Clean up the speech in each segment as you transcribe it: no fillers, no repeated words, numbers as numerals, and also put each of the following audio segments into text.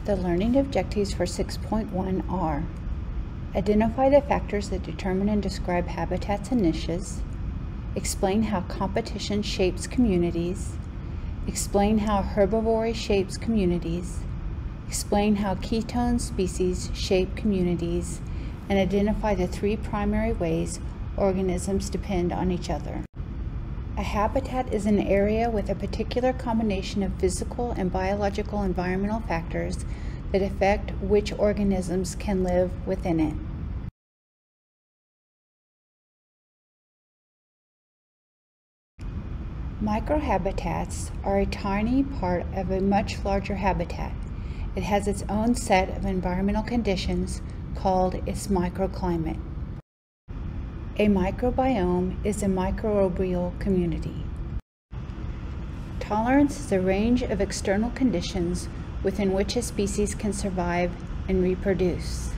The learning objectives for 6.1 are: identify the factors that determine and describe habitats and niches, explain how competition shapes communities, explain how herbivory shapes communities, explain how ketone species shape communities, and identify the three primary ways organisms depend on each other. A habitat is an area with a particular combination of physical and biological environmental factors that affect which organisms can live within it. Microhabitats are a tiny part of a much larger habitat. It has its own set of environmental conditions called its microclimate. A microbiome is a microbial community. Tolerance is a range of external conditions within which a species can survive and reproduce.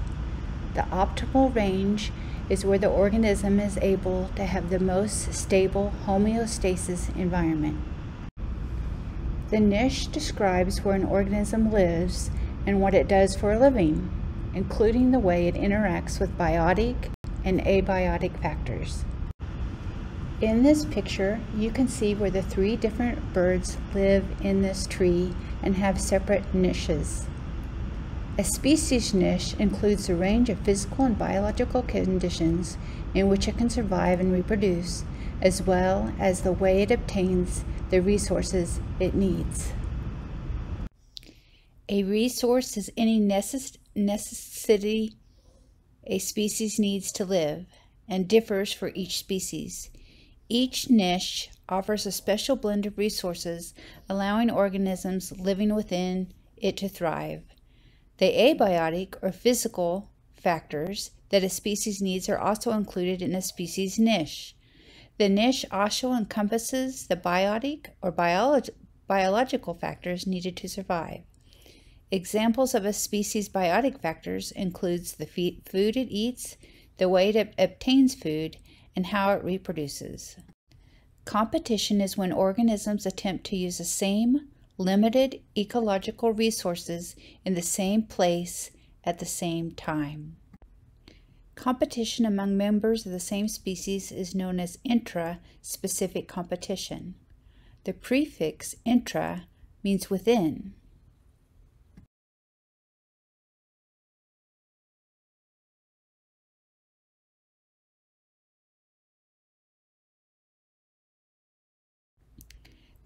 The optimal range is where the organism is able to have the most stable homeostasis environment. The niche describes where an organism lives and what it does for a living, including the way it interacts with biotic and abiotic factors. In this picture, you can see where the three different birds live in this tree and have separate niches. A species niche includes a range of physical and biological conditions in which it can survive and reproduce, as well as the way it obtains the resources it needs. A resource is any necessity a species needs to live, and differs for each species. Each niche offers a special blend of resources, allowing organisms living within it to thrive. The abiotic or physical factors that a species needs are also included in a species niche. The niche also encompasses the biotic or biological factors needed to survive. Examples of a species' biotic factors includes the food it eats, the way it obtains food, and how it reproduces. Competition is when organisms attempt to use the same limited ecological resources in the same place at the same time. Competition among members of the same species is known as intra-specific competition. The prefix intra means within.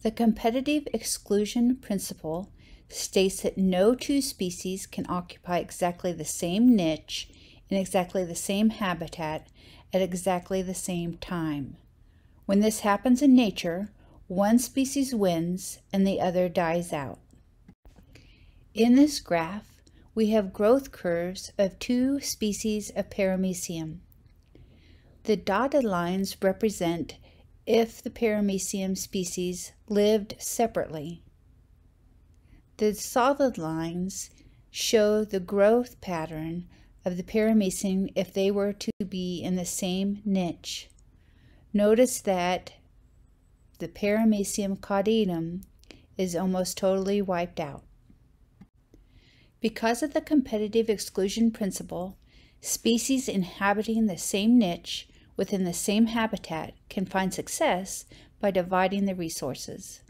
The competitive exclusion principle states that no two species can occupy exactly the same niche in exactly the same habitat at exactly the same time. When this happens in nature, one species wins and the other dies out. In this graph, we have growth curves of two species of Paramecium. The dotted lines represent if the Paramecium species lived separately. The solid lines show the growth pattern of the Paramecium if they were to be in the same niche. Notice that the Paramecium caudinum is almost totally wiped out. Because of the competitive exclusion principle, species inhabiting the same niche within the same habitat can find success by dividing the resources.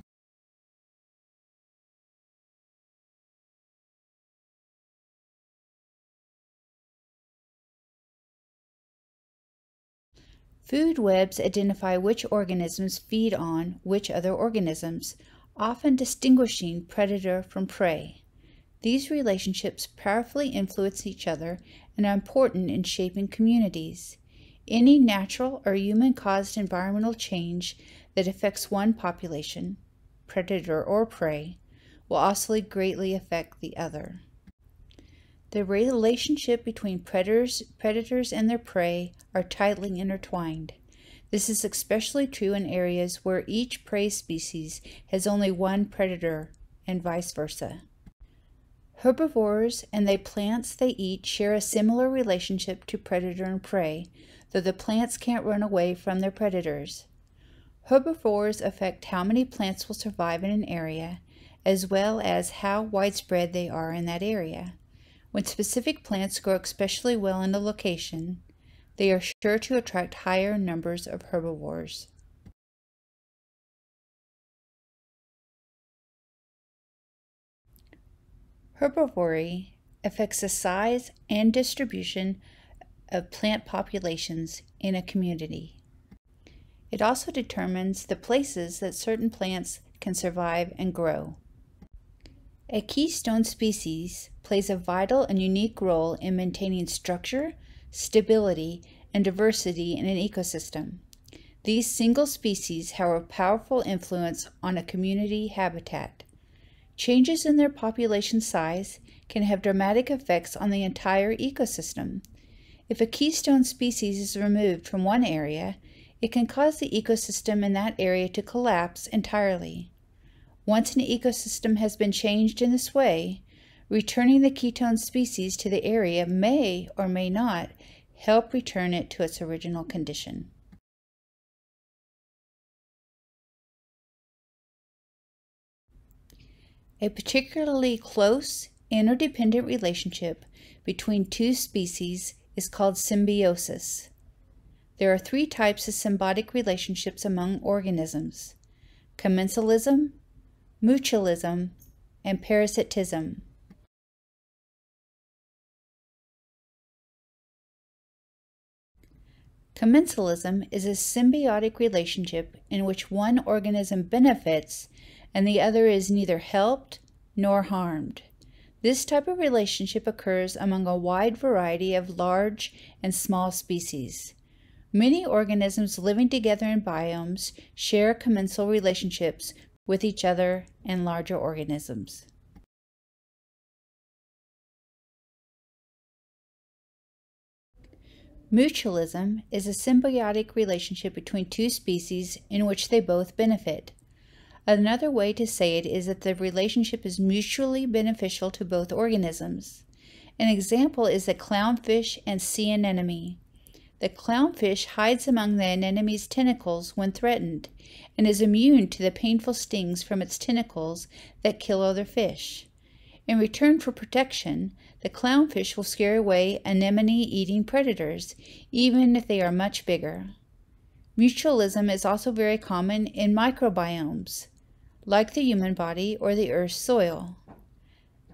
Food webs identify which organisms feed on which other organisms, often distinguishing predator from prey. These relationships powerfully influence each other and are important in shaping communities. Any natural or human-caused environmental change that affects one population, predator or prey, will also greatly affect the other. The relationship between predators and their prey are tightly intertwined. This is especially true in areas where each prey species has only one predator, and vice versa. Herbivores and the plants they eat share a similar relationship to predator and prey, though the plants can't run away from their predators. Herbivores affect how many plants will survive in an area, as well as how widespread they are in that area. When specific plants grow especially well in a location, they are sure to attract higher numbers of herbivores. Herbivory affects the size and distribution of plant populations in a community. It also determines the places that certain plants can survive and grow. A keystone species plays a vital and unique role in maintaining structure, stability, and diversity in an ecosystem. These single species have a powerful influence on a community habitat. Changes in their population size can have dramatic effects on the entire ecosystem. If a keystone species is removed from one area, it can cause the ecosystem in that area to collapse entirely. Once an ecosystem has been changed in this way, returning the ketone species to the area may or may not help return it to its original condition. A particularly close, interdependent relationship between two species is called symbiosis. There are three types of symbiotic relationships among organisms: commensalism, mutualism, and parasitism. Commensalism is a symbiotic relationship in which one organism benefits and the other is neither helped nor harmed. This type of relationship occurs among a wide variety of large and small species. Many organisms living together in biomes share commensal relationships with each other and larger organisms. Mutualism is a symbiotic relationship between two species in which they both benefit. Another way to say it is that the relationship is mutually beneficial to both organisms. An example is the clownfish and sea anemone. The clownfish hides among the anemone's tentacles when threatened, and is immune to the painful stings from its tentacles that kill other fish. In return for protection, the clownfish will scare away anemone-eating predators, even if they are much bigger. Mutualism is also very common in microbiomes, like the human body or the Earth's soil.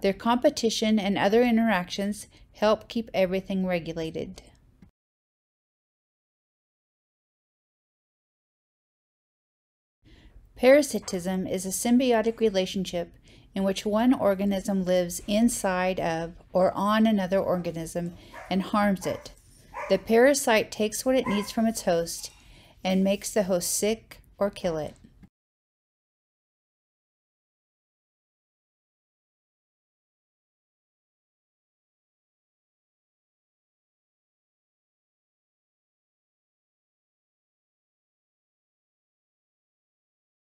Their competition and other interactions help keep everything regulated. Parasitism is a symbiotic relationship in which one organism lives inside of or on another organism and harms it. The parasite takes what it needs from its host and makes the host sick or kill it.